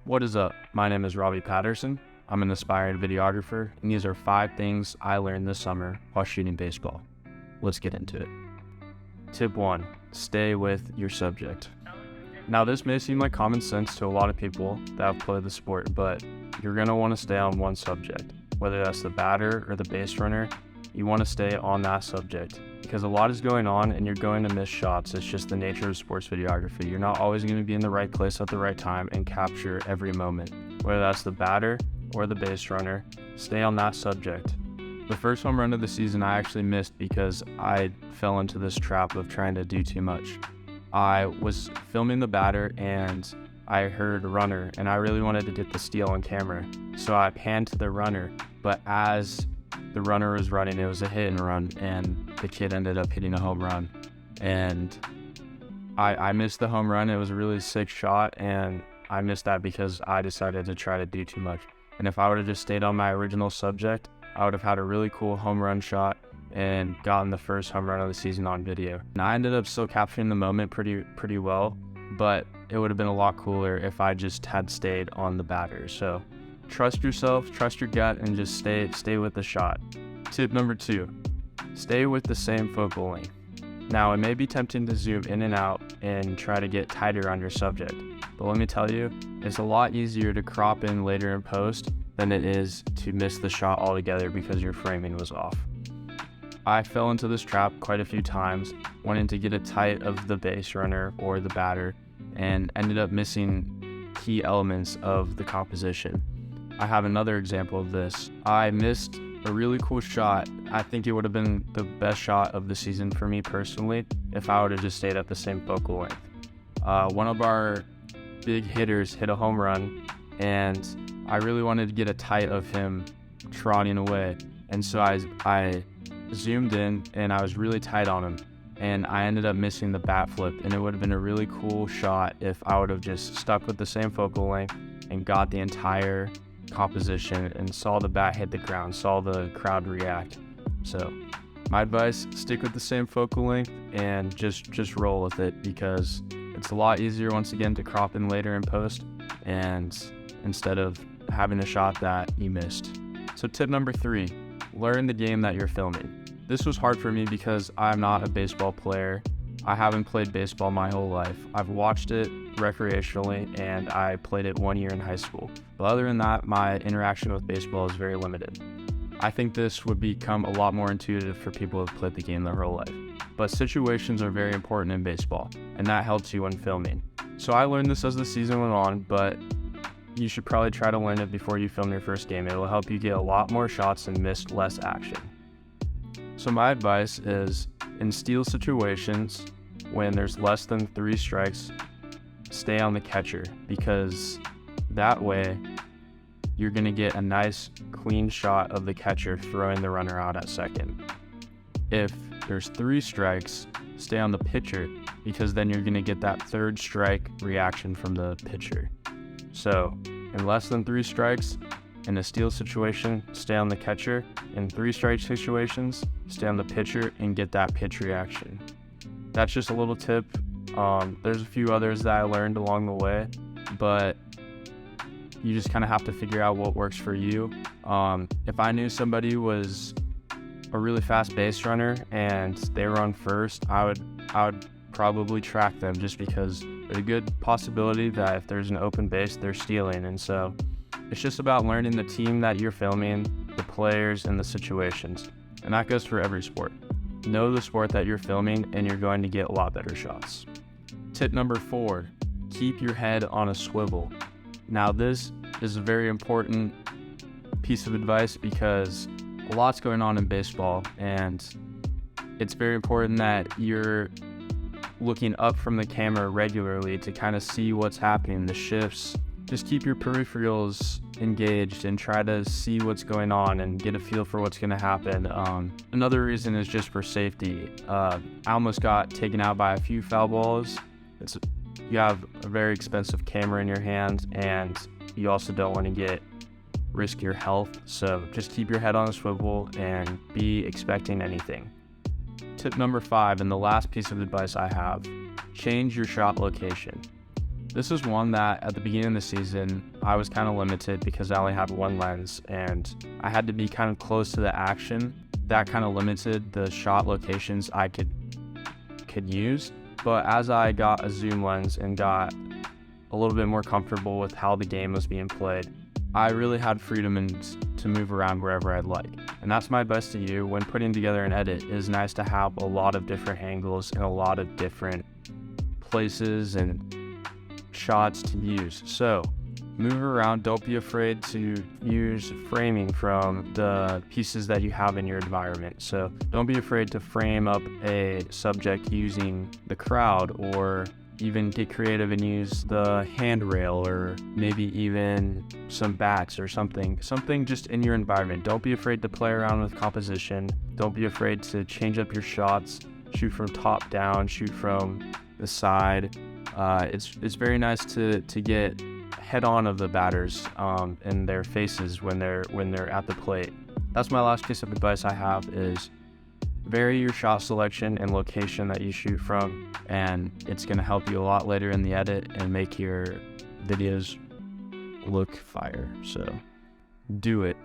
What is up? My name is Robbie Patterson. I'm an aspiring videographer, and these are 5 things I learned this summer while shooting baseball. Let's get into it. Tip 1, stay with your subject. Now this may seem like common sense to a lot of people that have played the sport, but you're going to want to stay on one subject. Whether that's the batter or the base runner, you want to stay on that subject because a lot is going on and you're going to miss shots. It's just the nature of sports videography. You're not always going to be in the right place at the right time and capture every moment. Whether that's the batter or the base runner, stay on that subject. The first home run of the season I actually missed because I fell into this trap of trying to do too much. I was filming the batter and I heard a runner and I really wanted to get the steal on camera. So I panned to the runner, but as the runner was running, it was a hit and run, and the kid ended up hitting a home run. And I missed the home run. It was a really sick shot, and I missed that because I decided to try to do too much. And if I would have just stayed on my original subject, I would have had a really cool home run shot and gotten the first home run of the season on video. And I ended up still capturing the moment pretty well, but it would have been a lot cooler if I just had stayed on the batter. So trust yourself, trust your gut, and just stay with the shot. Tip number 2, stay with the same focal length. Now, it may be tempting to zoom in and out and try to get tighter on your subject, but let me tell you, it's a lot easier to crop in later in post than it is to miss the shot altogether because your framing was off. I fell into this trap quite a few times, wanting to get it tight of the base runner or the batter, and ended up missing key elements of the composition. I have another example of this. I missed a really cool shot. I think it would have been the best shot of the season for me personally if I would have just stayed at the same focal length. One of our big hitters hit a home run, and I really wanted to get a tight of him trotting away. And so I zoomed in and I was really tight on him, and I ended up missing the bat flip, and it would have been a really cool shot if I would have just stuck with the same focal length and got the entire composition and saw the bat hit the ground, saw the crowd react. So my advice, stick with the same focal length and just roll with it, because it's a lot easier once again to crop in later in post and instead of having a shot that you missed. So tip number 3, learn the game that you're filming. This was hard for me because I'm not a baseball player. I haven't played baseball my whole life. I've watched it recreationally and I played it 1 year in high school. But other than that, my interaction with baseball is very limited. I think this would become a lot more intuitive for people who have played the game their whole life. But situations are very important in baseball, and that helps you when filming. So I learned this as the season went on, but you should probably try to learn it before you film your first game. It will help you get a lot more shots and miss less action. So my advice is, in steal situations, when there's less than 3 strikes, stay on the catcher, because that way you're going to get a nice clean shot of the catcher throwing the runner out at second. If there's 3 strikes, stay on the pitcher, because then you're going to get that 3rd strike reaction from the pitcher. So in less than 3 strikes, in a steal situation, stay on the catcher. In 3 strike situations, stay on the pitcher and get that pitch reaction. That's just a little tip. There's a few others that I learned along the way, but you just kind of have to figure out what works for you. If I knew somebody was a really fast base runner and they were on first, I would probably track them, just because there's a good possibility that if there's an open base, they're stealing. And so it's just about learning the team that you're filming, the players, and the situations. And that goes for every sport. Know the sport that you're filming and you're going to get a lot better shots. Tip number 4, keep your head on a swivel. Now this is a very important piece of advice because a lot's going on in baseball, and it's very important that you're looking up from the camera regularly to kind of see what's happening, the shifts. Just keep your peripherals engaged and try to see what's going on and get a feel for what's going to happen. Another reason is just for safety. I almost got taken out by a few foul balls. You have a very expensive camera in your hands, and you also don't want to risk your health. So just keep your head on a swivel and be expecting anything. Tip number 5, and the last piece of advice I have, change your shot location. This is one that at the beginning of the season, I was kind of limited because I only had one lens and I had to be kind of close to the action. That kind of limited the shot locations I could use. But as I got a zoom lens and got a little bit more comfortable with how the game was being played, I really had freedom to move around wherever I'd like. And that's my advice to you when putting together an edit. It is nice to have a lot of different angles and a lot of different places and shots to use. So move around. Don't be afraid to use framing from the pieces that you have in your environment. So don't be afraid to frame up a subject using the crowd, or even get creative and use the handrail, or maybe even some bats or something just in your environment. Don't be afraid to play around with composition. Don't be afraid to change up your shots. Shoot from top down, shoot from the side. It's very nice to get head on of the batters in their faces when they're at the plate. That's my last piece of advice I have, is vary your shot selection and location that you shoot from, and it's going to help you a lot later in the edit and make your videos look fire. So do it.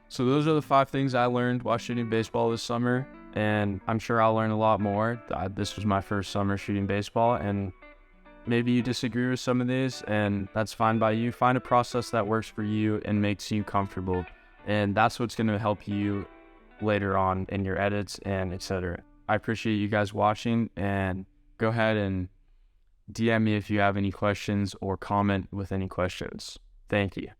So those are the 5 things I learned while shooting baseball this summer, and I'm sure I'll learn a lot more. This was my first summer shooting baseball, and maybe you disagree with some of these, and that's fine by you. Find a process that works for you and makes you comfortable, and that's what's going to help you later on in your edits and etc. I appreciate you guys watching, and go ahead and DM me if you have any questions or comment with any questions. Thank you.